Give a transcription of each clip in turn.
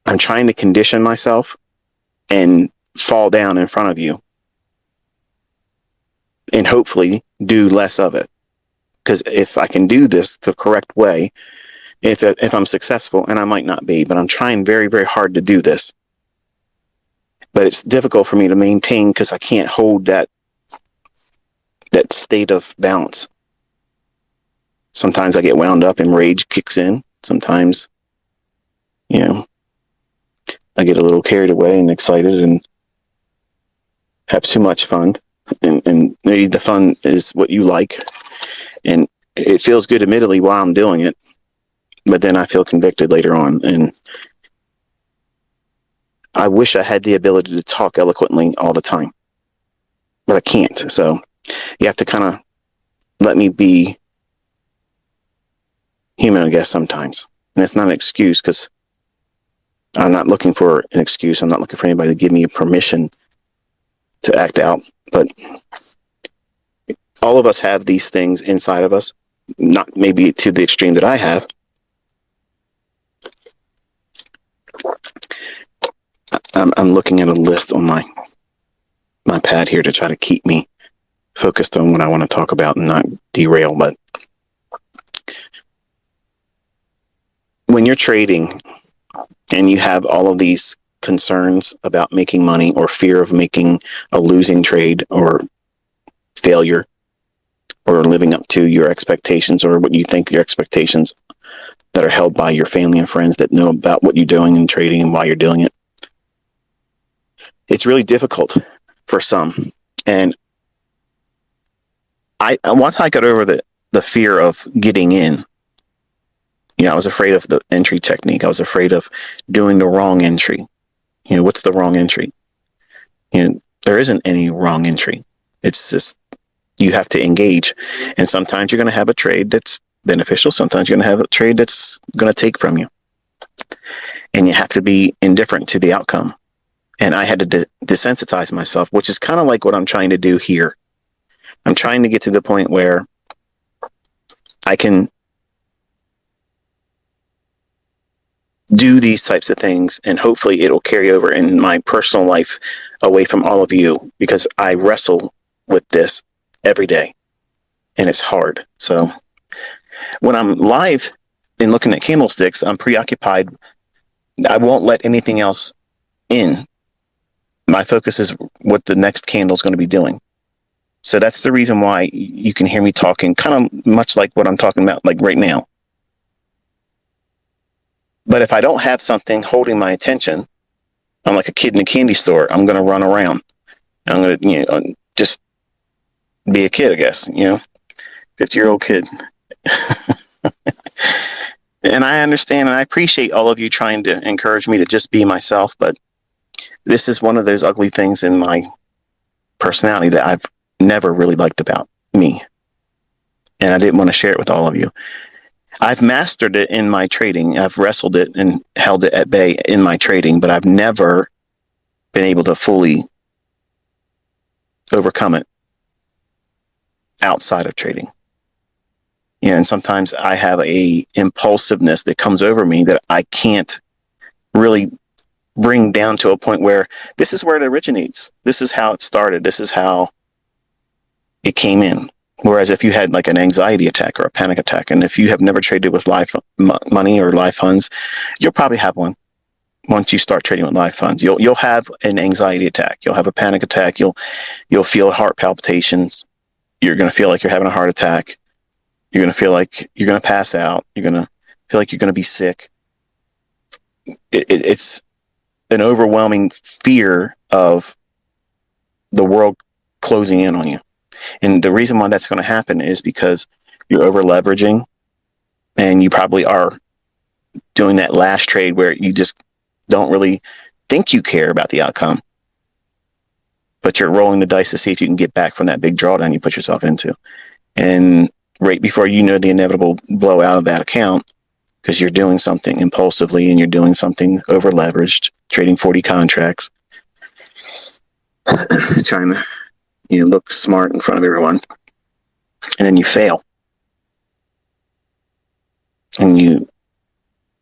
I'm trying to condition myself and fall down in front of you and hopefully do less of it. Because if I can do this the correct way, if I'm successful, and I might not be, but I'm trying very, very hard to do this. But it's difficult for me to maintain because I can't hold that state of balance. Sometimes I get wound up and rage kicks in. Sometimes, I get a little carried away and excited and have too much fun. And maybe the fun is what you like. And it feels good, admittedly, while I'm doing it. But then I feel convicted later on. And I wish I had the ability to talk eloquently all the time. But I can't. So you have to kind of let me be human, I guess, sometimes. And it's not an excuse, because I'm not looking for an excuse. I'm not looking for anybody to give me permission to act out. But all of us have these things inside of us, not maybe to the extreme that I have. I'm looking at a list on my pad here to try to keep me focused on what I want to talk about and not derail. But when you're trading and you have all of these concerns about making money, or fear of making a losing trade, or failure, or living up to your expectations, or what you think your expectations that are held by your family and friends that know about what you're doing in trading and why you're doing it, it's really difficult for some. And once I got over the fear of getting in, I was afraid of the entry technique. I was afraid of doing the wrong entry. What's the wrong entry? There isn't any wrong entry. It's just you have to engage. And sometimes you're going to have a trade that's beneficial. Sometimes you're going to have a trade that's going to take from you. And you have to be indifferent to the outcome. And I had to desensitize myself, which is kind of like what I'm trying to do here. I'm trying to get to the point where I can do these types of things, and hopefully it'll carry over in my personal life away from all of you, because I wrestle with this every day and it's hard. So when I'm live and looking at candlesticks, I'm preoccupied. I won't let anything else in. My focus is what the next candle is going to be doing. So that's the reason why you can hear me talking kind of much like what I'm talking about, like right now. But if I don't have something holding my attention, I'm like a kid in a candy store. I'm going to run around. I'm going to, just be a kid, I guess, 50-year-old kid. And I understand and I appreciate all of you trying to encourage me to just be myself. But this is one of those ugly things in my personality that I've never really liked about me. And I didn't want to share it with all of you. I've mastered it in my trading. I've wrestled it and held it at bay in my trading, but I've never been able to fully overcome it outside of trading. And sometimes I have a impulsiveness that comes over me that I can't really bring down to a point where this is where it originates. This is how it started. This is how it came in. Whereas if you had like an anxiety attack or a panic attack, and if you have never traded with live money or live funds, you'll probably have one. Once you start trading with live funds, you'll have an anxiety attack. You'll have a panic attack. You'll feel heart palpitations. You're going to feel like you're having a heart attack. You're going to feel like you're going to pass out. You're going to feel like you're going to be sick. It's an overwhelming fear of the world closing in on you. And the reason why that's going to happen is because you're over leveraging, and you probably are doing that last trade where you just don't really think you care about the outcome, but you're rolling the dice to see if you can get back from that big drawdown you put yourself into. And right before you know the inevitable blowout of that account, because you're doing something impulsively and you're doing something over leveraged, trading 40 contracts, trying to look smart in front of everyone, and then you fail and you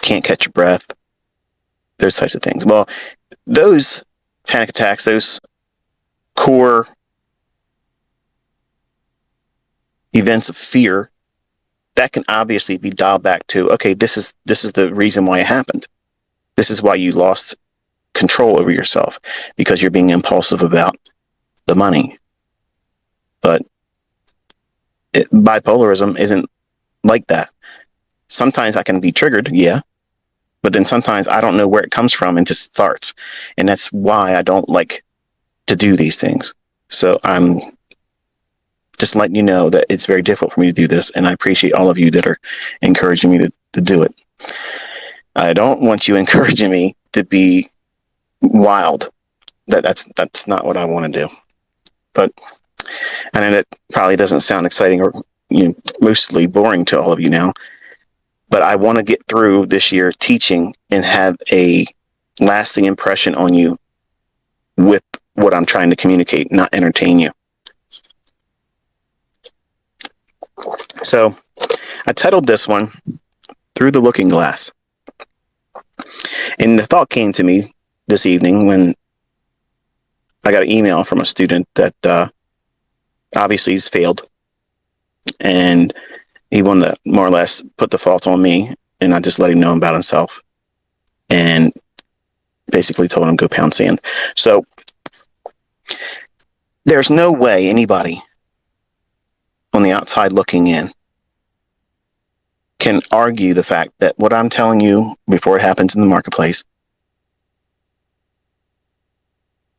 can't catch your breath, those types of things. Well, those panic attacks, those core events of fear, that can obviously be dialed back to, okay, this is the reason why it happened. This is why you lost control over yourself, because you're being impulsive about the money. But bipolarism isn't like that. Sometimes I can be triggered, yeah, but then sometimes I don't know where it comes from and just starts. And that's why I don't like to do these things. So I'm just letting you know that it's very difficult for me to do this, and I appreciate all of you that are encouraging me to do it. I don't want you encouraging me to be wild. That's not what I want to do. But I know that probably doesn't sound exciting or mostly boring to all of you now. But I want to get through this year teaching and have a lasting impression on you with what I'm trying to communicate, not entertain you. So I titled this one, Through the Looking Glass. And the thought came to me this evening when I got an email from a student that obviously he's failed. And he wanted to more or less put the fault on me, and I just let him know about himself and basically told him go pound sand. So there's no way anybody on the outside looking in can argue the fact that what I'm telling you before it happens in the marketplace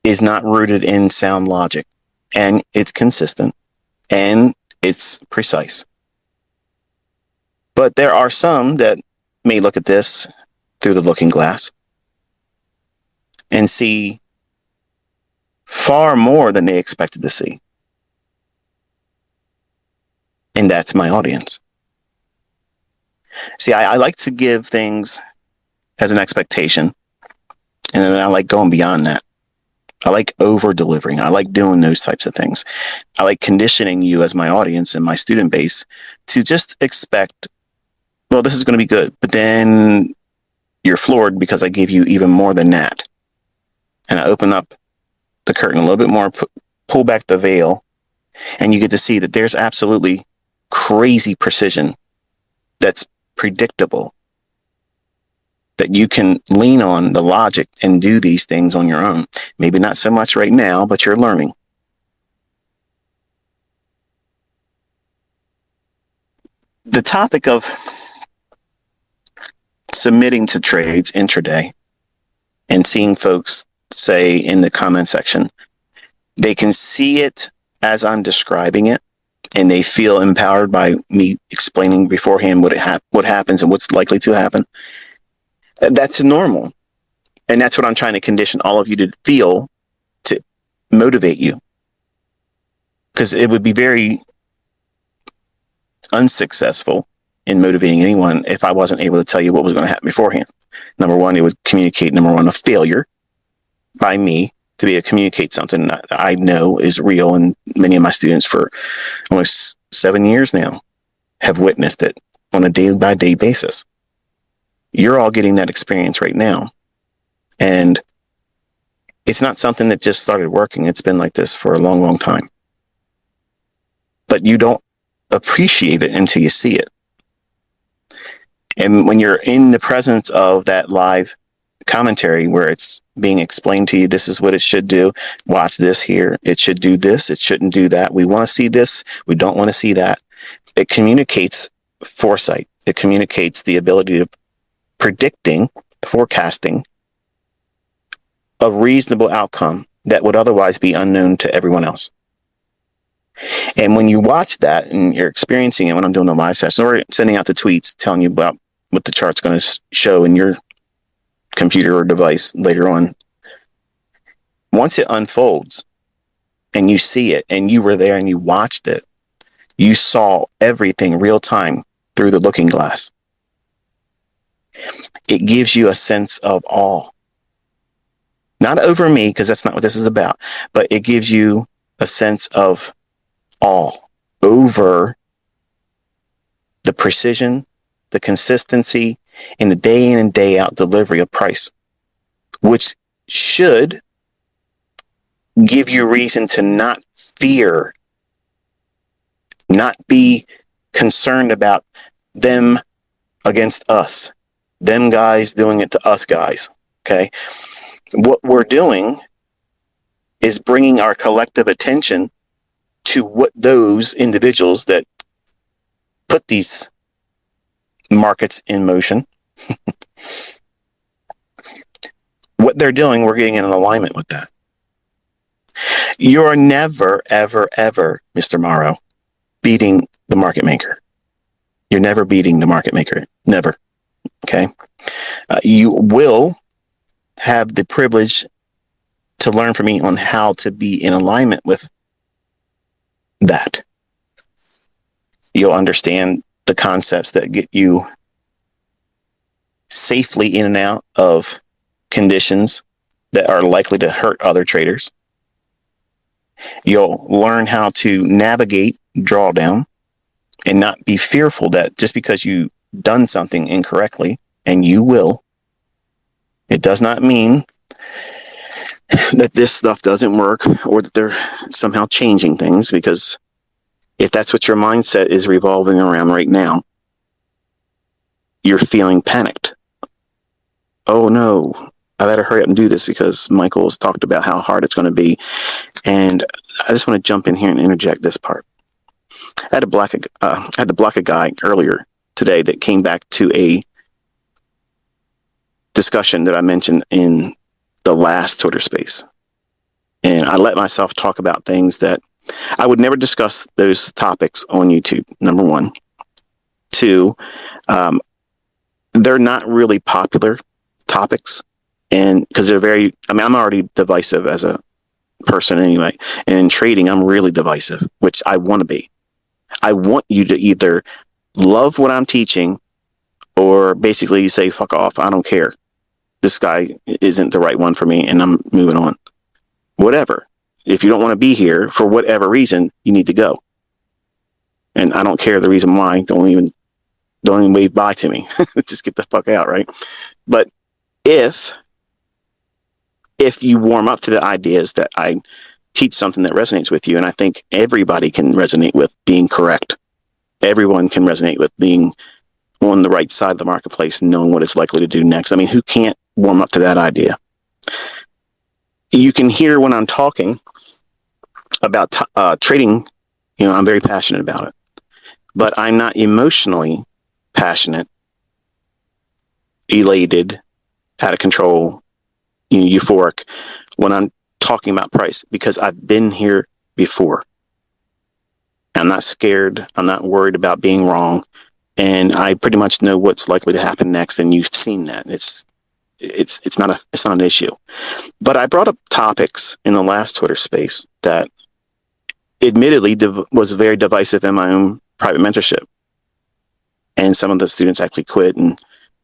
is not rooted in sound logic, and it's consistent and it's precise. But there are some that may look at this through the looking glass and see far more than they expected to see. And that's my audience. See, I like to give things as an expectation, and then I like going beyond that. I like over-delivering. I like doing those types of things. I like conditioning you as my audience and my student base to just expect, well, this is going to be good, but then you're floored because I gave you even more than that. And I open up the curtain a little bit more, pull back the veil, and you get to see that there's absolutely crazy precision that's predictable, that you can lean on the logic and do these things on your own. Maybe not so much right now, but you're learning. The topic of submitting to trades intraday and seeing folks say in the comment section, they can see it as I'm describing it, and they feel empowered by me explaining beforehand what happens and what's likely to happen. That's normal. And that's what I'm trying to condition all of you to feel, to motivate you. Because it would be very unsuccessful in motivating anyone if I wasn't able to tell you what was going to happen beforehand. Number one, it would communicate, a failure by me to be able to communicate something that I know is real, and many of my students for almost 7 years now have witnessed it on a day-by-day basis. You're all getting that experience right now. And it's not something that just started working. It's been like this for a long, long time. But you don't appreciate it until you see it. And when you're in the presence of that live commentary where it's being explained to you, this is what it should do, watch this here, it should do this, it shouldn't do that, we want to see this, we don't want to see that. It communicates foresight. It communicates the ability of predicting, forecasting a reasonable outcome that would otherwise be unknown to everyone else. And when you watch that and you're experiencing it when I'm doing the live session or sending out the tweets telling you about what the chart's going to show in your computer or device later on, once it unfolds and you see it and you were there and you watched it, you saw everything real time through the looking glass. It gives you a sense of awe. Not over me, because that's not what this is about, but it gives you a sense of awe over the precision, the consistency, and the day in and day out delivery of price. which should give you reason to not fear, not be concerned about them against us, them guys doing it to us guys. Okay. What we're doing is bringing our collective attention to what those individuals that put these markets in motion, what they're doing, we're getting in an alignment with that. You're never, ever, ever, Mr. Morrow, beating the market maker. You're never beating the market maker. Never. Okay. You will have the privilege to learn from me on how to be in alignment with that. You'll understand the concepts that get you safely in and out of conditions that are likely to hurt other traders. You'll learn how to navigate drawdown and not be fearful that just because you've done something incorrectly, and you will, it does not mean that this stuff doesn't work or that they're somehow changing things, because if that's what your mindset is revolving around right now, you're feeling panicked. Oh no, I better hurry up and do this because Michael's talked about how hard it's going to be. And I just want to jump in here and interject this part. I had to block a guy earlier today that came back to a discussion that I mentioned in the last Twitter space. And I let myself talk about things that I would never discuss those topics on YouTube, number one. Two, they're not really popular topics, and because they're very, I'm already divisive as a person anyway. And in trading, I'm really divisive, which I want to be. I want you to either love what I'm teaching or basically say, fuck off. I don't care. This guy isn't the right one for me and I'm moving on. Whatever. If you don't want to be here for whatever reason, you need to go. And I don't care the reason why. Don't even wave bye to me. Just get the fuck out, right? But if you warm up to the ideas that I teach something that resonates with you, and I think everybody can resonate with being correct. Everyone can resonate with being on the right side of the marketplace, knowing what it's likely to do next. I mean, who can't warm up to that idea? You can hear when I'm talking about trading, I'm very passionate about it, but I'm not emotionally passionate, elated, out of control, euphoric when I'm talking about price, because I've been here before. I'm not scared. I'm not worried about being wrong. And I pretty much know what's likely to happen next. And you've seen that. It's not an issue. But I brought up topics in the last Twitter space that admittedly was very divisive in my own private mentorship. And some of the students actually quit and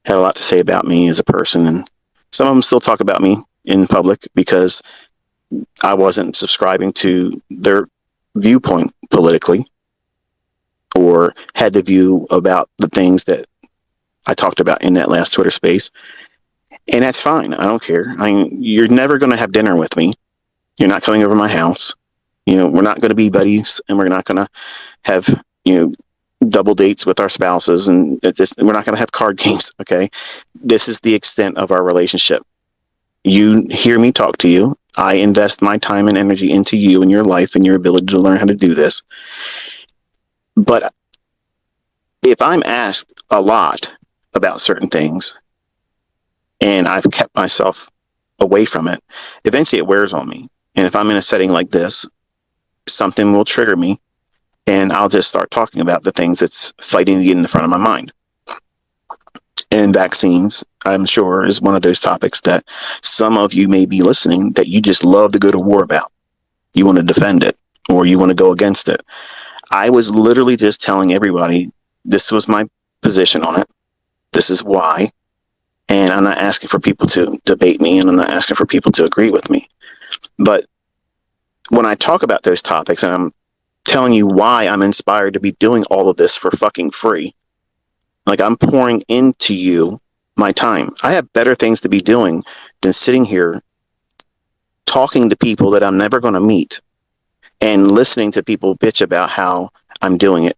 had a lot to say about me as a person. And some of them still talk about me in public because I wasn't subscribing to their viewpoint politically, or had the view about the things that I talked about in that last Twitter space. And that's fine. I don't care. I mean, you're never going to have dinner with me. You're not coming over to my house. We're not going to be buddies, and we're not going to have, double dates with our spouses, and we're not going to have card games. Okay. This is the extent of our relationship. You hear me talk to you. I invest my time and energy into you and your life and your ability to learn how to do this. But if I'm asked a lot about certain things and I've kept myself away from it, eventually it wears on me. And if I'm in a setting like this, something will trigger me and I'll just start talking about the things that's fighting to get in the front of my mind. And vaccines, I'm sure, is one of those topics that some of you may be listening that you just love to go to war about. You want to defend it or you want to go against it. I was literally just telling everybody this was my position on it. This is why. And I'm not asking for people to debate me, and I'm not asking for people to agree with me. But when I talk about those topics and I'm telling you why I'm inspired to be doing all of this for fucking free, like I'm pouring into you my time. I have better things to be doing than sitting here talking to people that I'm never going to meet and listening to people bitch about how I'm doing it